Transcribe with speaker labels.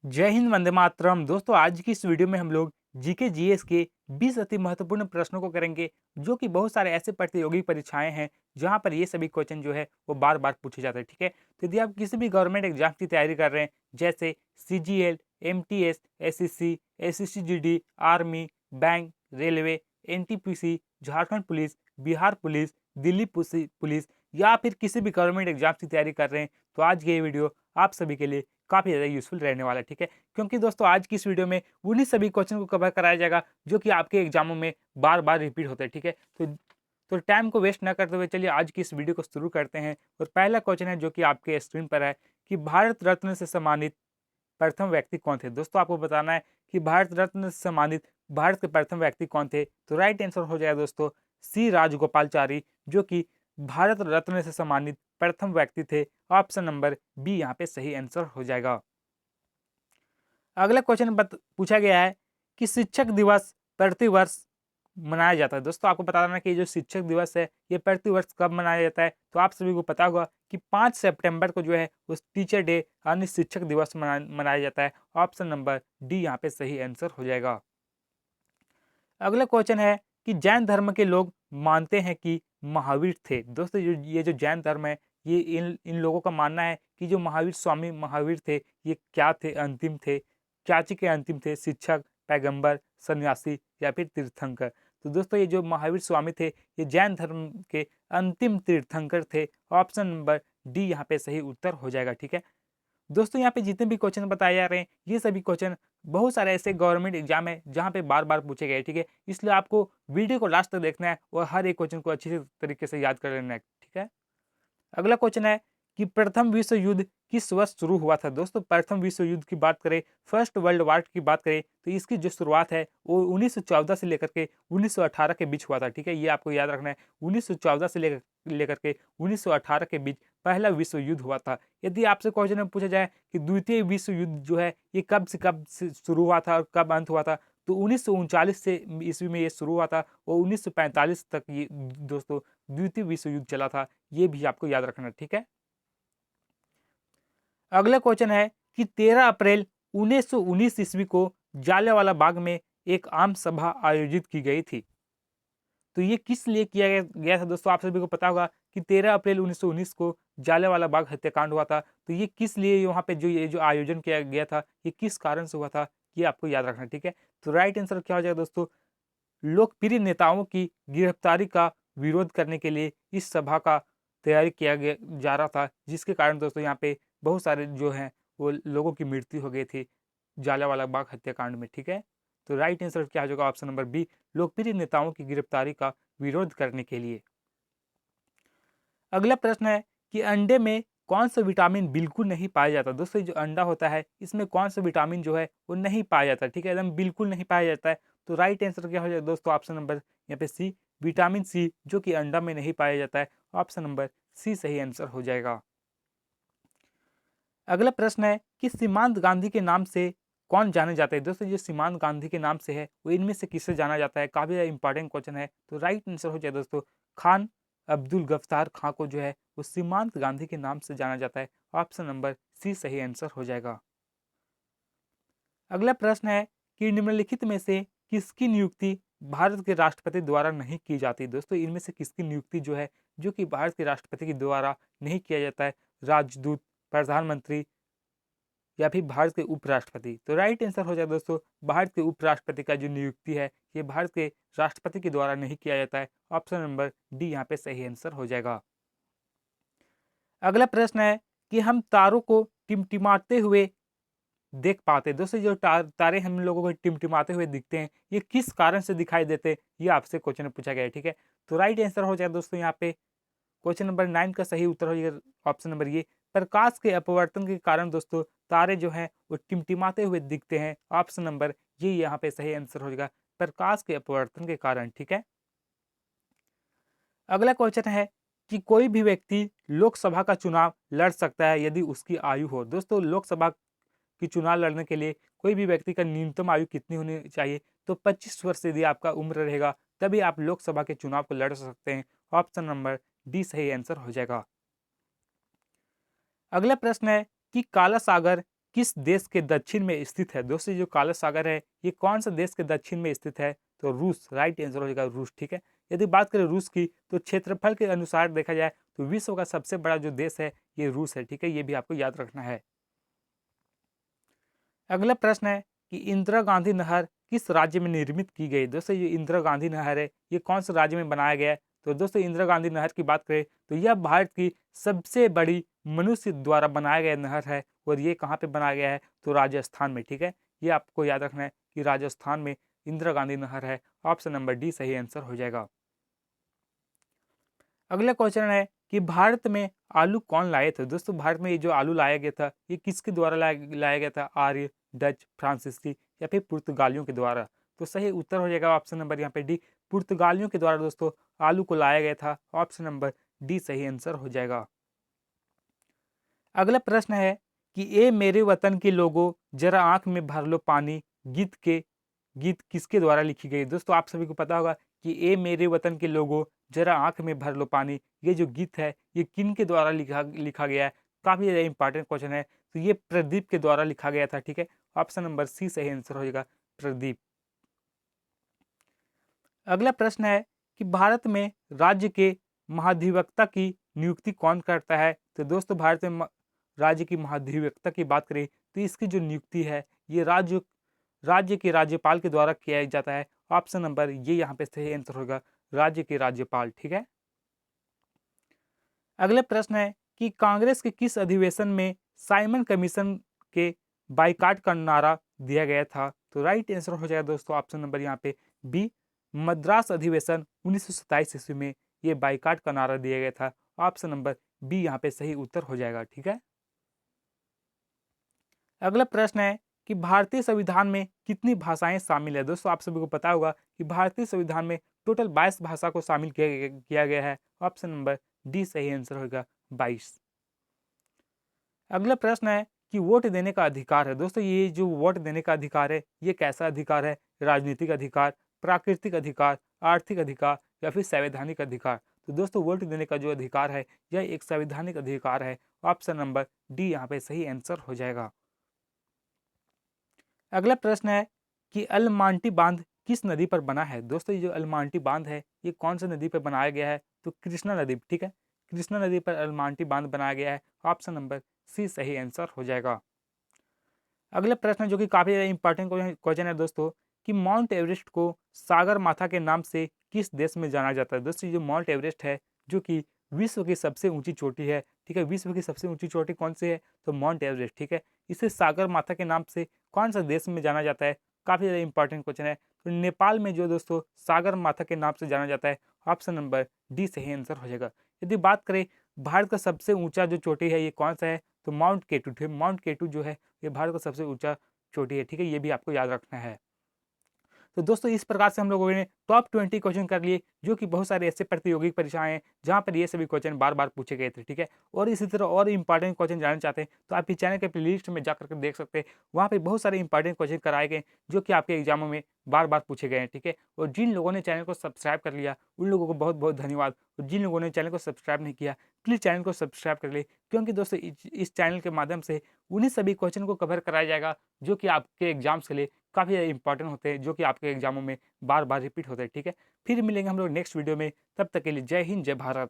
Speaker 1: जय हिंद, वंदे मातरम। दोस्तों, आज की इस वीडियो में हम लोग जीके जीएस के 20 अति महत्वपूर्ण प्रश्नों को करेंगे, जो कि बहुत सारे ऐसे प्रतियोगी परीक्षाएं हैं जहां पर ये सभी क्वेश्चन जो है वो बार बार पूछे जाते हैं। ठीक है, तो यदि आप किसी भी गवर्नमेंट एग्जाम की तैयारी कर रहे हैं, जैसे CGL, MTS, SSC, SSC, army, bank, railway, NTPC, Jharkhand police, Bihar police, Delhi police या फिर किसी भी गवर्नमेंट एग्जाम की तैयारी कर रहे हैं, तो आज ये वीडियो आप सभी के लिए काफ़ी ज़्यादा यूज़फुल रहने वाला है। ठीक है, क्योंकि दोस्तों आज की इस वीडियो में उन्हीं सभी क्वेश्चन को कवर कराया जाएगा जो कि आपके एग्जामों में बार बार रिपीट होते हैं। ठीक है, तो टाइम को वेस्ट ना करते हुए चलिए आज की इस वीडियो को शुरू करते हैं। और पहला क्वेश्चन है जो कि आपके स्क्रीन पर है कि भारत रत्न से सम्मानित प्रथम व्यक्ति कौन थे। दोस्तों, आपको बताना है कि भारत रत्न से सम्मानित भारत के प्रथम व्यक्ति कौन थे। तो राइट आंसर हो जाएगा दोस्तों सी राजगोपालचारी, जो कि भारत रत्न से सम्मानित प्रथम व्यक्ति थे। ऑप्शन नंबर बी यहाँ पे सही आंसर हो जाएगा। अगला क्वेश्चन पूछा गया है कि शिक्षक दिवस प्रतिवर्ष मनाया जाता है। दोस्तों, आपको बता देना कि जो शिक्षक दिवस है ये प्रतिवर्ष कब मनाया जाता है। तो आप सभी को पता होगा कि 5 सितंबर को जो है उस टीचर डे यानी शिक्षक दिवस मनाया जाता है। ऑप्शन नंबर डी यहाँ पे सही आंसर हो जाएगा। अगला क्वेश्चन है कि जैन धर्म के लोग मानते हैं कि महावीर थे। दोस्तों, ये जो जैन धर्म है, ये इन इन लोगों का मानना है कि जो महावीर स्वामी महावीर थे, ये क्या थे? अंतिम थे। क्या के अंतिम थे? शिक्षक, पैगंबर, सन्यासी या फिर तीर्थंकर। तो दोस्तों, ये जो महावीर स्वामी थे, ये जैन धर्म के अंतिम तीर्थंकर थे। ऑप्शन नंबर डी यहाँ पे सही उत्तर हो जाएगा। ठीक है दोस्तों, यहाँ पे जितने भी क्वेश्चन बताए जा रहे हैं, ये सभी क्वेश्चन बहुत सारे ऐसे गवर्नमेंट एग्जाम है जहाँ पे बार बार पूछे गए। ठीक है, इसलिए आपको वीडियो को लास्ट तक देखना है और हर एक क्वेश्चन को अच्छी तरीके से याद कर लेना है। ठीक है, अगला क्वेश्चन है कि प्रथम विश्व युद्ध किस वर्ष शुरू हुआ था। दोस्तों, प्रथम विश्व युद्ध की बात करें, फर्स्ट वर्ल्ड वॉर की बात करें, तो इसकी जो शुरुआत है वो 1914 से लेकर के 1918 के बीच हुआ था। ठीक है, ये आपको याद रखना है। 1914 से लेकर के 1918 के बीच पहला विश्व युद्ध हुआ था। यदि आपसे क्वेश्चन में पूछा जाए कि द्वितीय विश्व युद्ध जो है ये कब से शुरू हुआ था और कब अंत हुआ था, तो 1939 से ईस्वी में ये शुरू हुआ था और 1945 तक ये दोस्तों द्वितीय विश्व युद्ध चला था। ये भी आपको याद रखना। ठीक है, अगला क्वेश्चन है कि 13 अप्रैल 1919 ईस्वी को जालियांवाला बाग में एक आम सभा आयोजित की गई थी। तो ये किस लिए किया गया था। दोस्तों, आप सभी को पता होगा कि 13 अप्रैल 1919 को जालियांवाला बाग हत्याकांड हुआ था। तो ये किस लिए वहाँ पे जो आयोजन किया गया था, ये किस कारण से हुआ था, ये आपको याद रखना। ठीक है, तो राइट आंसर क्या हो जाएगा दोस्तों, लोकप्रिय नेताओं की गिरफ्तारी का विरोध करने के लिए इस सभा का तैयारी किया गया जा रहा था, जिसके कारण दोस्तों यहाँ पे बहुत सारे जो हैं वो लोगों की मृत्यु हो गई थी जालियांवाला बाग हत्याकांड में। ठीक है, तो राइट आंसर क्या हो जाएगा, ऑप्शन नंबर बी, लोकप्रिय नेताओं की गिरफ्तारी का विरोध करने के लिए। अगला प्रश्न है कि अंडे में कौन सा विटामिन बिल्कुल नहीं पाया जाता। दोस्तों, जो अंडा होता है इसमें कौन सा विटामिन जो है वो नहीं पाया जाता। ठीक है, एकदम बिल्कुल नहीं पाया जाता है। तो राइट आंसर क्या हो जाएगा दोस्तों, ऑप्शन नंबर यहाँ पे सी, विटामिन सी, जो कि अंडा में नहीं पाया जाता है। ऑप्शन नंबर सी सही आंसर हो जाएगा। अगला प्रश्न है कि सीमांत गांधी के नाम से कौन जाने जाते हैं। दोस्तों, जो सीमांत गांधी के नाम से है वो इनमें से किससे जाना जाता है, काफी ज्यादा इंपॉर्टेंट क्वेश्चन है। तो राइट आंसर हो जाए दोस्तों, खान अब्दुल गफ्तार खां को जो है वो सीमांत गांधी के नाम से जाना जाता है। ऑप्शन नंबर सी सही आंसर हो जाएगा। अगला प्रश्न है कि निम्नलिखित में से किसकी नियुक्ति भारत के राष्ट्रपति द्वारा नहीं की जाती। दोस्तों, इनमें से किसकी नियुक्ति जो है जो कि भारत के राष्ट्रपति के द्वारा नहीं किया जाता है, राजदूत, प्रधानमंत्री या फिर भारत के उपराष्ट्रपति। तो राइट आंसर हो जाए दोस्तों, भारत के उपराष्ट्रपति का जो नियुक्ति है ये भारत के राष्ट्रपति के द्वारा नहीं किया जाता है। ऑप्शन नंबर डी यहाँ पे सही आंसर हो जाएगा। अगला प्रश्न है कि हम तारों को टिमटिमाते हुए देख पाते हैं। दोस्तों, जो तारे हम लोगों को टिमटिमाते हुए दिखते हैं, ये किस कारण से दिखाई देते हैं, ये आपसे क्वेश्चन में पूछा गया है। ठीक है, तो राइट आंसर हो जाएगा दोस्तों यहाँ पे क्वेश्चन नंबर 9 का सही उत्तर हो जाएगा ऑप्शन नंबर ये, प्रकाश के अपवर्तन के कारण दोस्तों तारे जो हैं वो टिमटिमाते हुए दिखते हैं। ऑप्शन नंबर ये यहाँ पे सही आंसर हो जाएगा, प्रकाश के अपवर्तन के कारण। ठीक है, अगला क्वेश्चन है कि कोई भी व्यक्ति लोकसभा का चुनाव लड़ सकता है यदि उसकी आयु हो। दोस्तों, लोकसभा की चुनाव लड़ने के लिए कोई भी व्यक्ति का न्यूनतम आयु कितनी होनी चाहिए, तो 25 वर्ष यदि आपका उम्र रहेगा तभी आप लोकसभा के चुनाव को लड़ सकते हैं। ऑप्शन नंबर डी सही आंसर हो जाएगा। अगला प्रश्न है कि काला सागर किस देश के दक्षिण में स्थित है? दोस्तों जो काला सागर है ये कौन सा देश के दक्षिण में स्थित है? तो रूस, राइट आंसर हो जाएगा रूस। ठीक है, यदि बात करें रूस की तो क्षेत्रफल के अनुसार देखा जाए तो विश्व का सबसे बड़ा जो देश है ये रूस है। ठीक है, ये भी आपको याद रखना है। अगला प्रश्न है कि इंदिरा गांधी नहर किस राज्य में निर्मित की गई? दोस्तों ये इंदिरा गांधी नहर है ये कौन से राज्य में बनाया गया है? तो दोस्तों इंदिरा गांधी नहर की बात करें तो यह भारत की सबसे बड़ी मनुष्य द्वारा बनाया गया नहर है और ये कहाँ पे बनाया गया है? तो राजस्थान में। ठीक है, ये आपको याद रखना है कि राजस्थान में इंदिरा गांधी नहर है। ऑप्शन नंबर डी सही आंसर हो जाएगा। अगला क्वेश्चन है कि भारत में आलू कौन लाए थे? दोस्तों भारत में ये जो आलू लाया गया था ये किसके द्वारा लाया गया था? आर्य, डच, फ्रांसीसी या फिर पुर्तगालियों के द्वारा? तो सही उत्तर हो जाएगा ऑप्शन नंबर यहाँ पे डी, पुर्तगालियों के द्वारा दोस्तों आलू को लाया गया था। ऑप्शन नंबर डी सही आंसर हो जाएगा। अगला प्रश्न है कि ए मेरे वतन के लोगों जरा आंख में भर लो पानी गीत किसके द्वारा लिखी गई? दोस्तों आप सभी को पता होगा कि ए मेरे वतन के लोगों जरा आंख में भर लो पानी, ये जो गीत है ये किन के द्वारा लिखा गया है? काफी ज्यादा इंपॉर्टेंट क्वेश्चन है। तो ये प्रदीप के द्वारा लिखा गया था। ठीक है, ऑप्शन नंबर सी सही आंसर हो जाएगा, प्रदीप। अगला प्रश्न है कि भारत में राज्य के महाधिवक्ता की नियुक्ति कौन करता है? तो दोस्तों भारत में राज्य की महाधिवक्ता की बात करें तो इसकी जो नियुक्ति है ये राज्य के राज्यपाल के द्वारा किया जाता है। ऑप्शन नंबर ये यहाँ पे सही आंसर होगा, राज्य के राज्यपाल। ठीक है, अगला प्रश्न है कि कांग्रेस के किस अधिवेशन में साइमन कमीशन के बाइकाट का नारा दिया गया था? तो राइट आंसर हो जाएगा दोस्तों ऑप्शन नंबर यहाँ पे बी, मद्रास अधिवेशन 1927 ईस्वी में ये बाइकाट का नारा दिया गया था। ऑप्शन नंबर बी यहाँ पे सही उत्तर हो जाएगा। ठीक है, अगला प्रश्न है कि भारतीय संविधान में कितनी भाषाएं शामिल है? दोस्तों आप सभी को पता होगा कि भारतीय संविधान में टोटल 22 भाषा को शामिल किया गया है। ऑप्शन नंबर डी सही आंसर होगा 22। अगला प्रश्न है कि वोट देने का अधिकार है। दोस्तों ये जो वोट देने का अधिकार है ये कैसा अधिकार है? राजनीतिक अधिकार, प्राकृतिक अधिकार, आर्थिक अधिकार या फिर संवैधानिक अधिकार? तो दोस्तों वोट देने का जो अधिकार है यह एक संवैधानिक अधिकार है। ऑप्शन नंबर डी यहाँ पे सही आंसर हो जाएगा। अगला प्रश्न है कि अलमांटी बांध किस नदी पर बना है? दोस्तों ये जो अलमांटी बांध है ये कौन सी नदी पर बनाया गया है? तो कृष्णा नदी। ठीक है, कृष्णा नदी पर अलमांटी बांध बनाया गया है। ऑप्शन नंबर सी सही आंसर हो जाएगा। अगला प्रश्न जो कि काफी ज्यादा इंपॉर्टेंट क्वेश्चन है दोस्तों कि माउंट एवरेस्ट को सागर माथा के नाम से किस देश में जाना जाता है? दोस्तों जो माउंट एवरेस्ट है जो कि विश्व की सबसे ऊंची चोटी है। ठीक है, विश्व की सबसे ऊंची चोटी कौन सी है? तो माउंट एवरेस्ट। ठीक है, इसे सागर माथा के नाम से कौन सा देश में जाना जाता है? काफी ज्यादा इंपॉर्टेंट क्वेश्चन है। तो नेपाल में जो दोस्तों सागर माथा के नाम से जाना जाता है। ऑप्शन नंबर डी सही आंसर हो जाएगा। यदि बात करें भारत का सबसे ऊंचा जो चोटी है ये कौन सा है? तो माउंट केटू। माउंट केटू जो है ये भारत का सबसे ऊंचा चोटी है। ठीक है, ये भी आपको याद रखना है। तो दोस्तों इस प्रकार से हम लोगों ने टॉप 20 क्वेश्चन कर लिए जो कि बहुत सारे ऐसे प्रतियोगिक परीक्षाएं हैं जहां पर ये सभी क्वेश्चन बार बार पूछे गए थे। ठीक है, और इसी तरह और इंपॉर्टेंट क्वेश्चन जानना चाहते हैं तो आप इस चैनल के प्लेलिस्ट में जाकर के देख सकते हैं। वहाँ पे बहुत सारे इंपॉर्टेंट क्वेश्चन कराए गए जो कि आपके एग्जामों में बार बार पूछे गए हैं। ठीक है, और जिन लोगों ने चैनल को सब्सक्राइब कर लिया उन लोगों को बहुत बहुत धन्यवाद, और जिन लोगों ने चैनल को सब्सक्राइब नहीं किया प्लीज़ चैनल को सब्सक्राइब कर ले, क्योंकि दोस्तों इस चैनल के माध्यम से उन्हीं सभी क्वेश्चन को कवर कराया जाएगा जो कि आपके एग्जाम्स के लिए काफ़ी ज़्यादा इंपॉर्टेंट होते हैं, जो कि आपके एग्जामों में बार बार रिपीट होते हैं। ठीक है, फिर मिलेंगे हम लोग नेक्स्ट वीडियो में, तब तक के लिए जय हिंद जय भारत।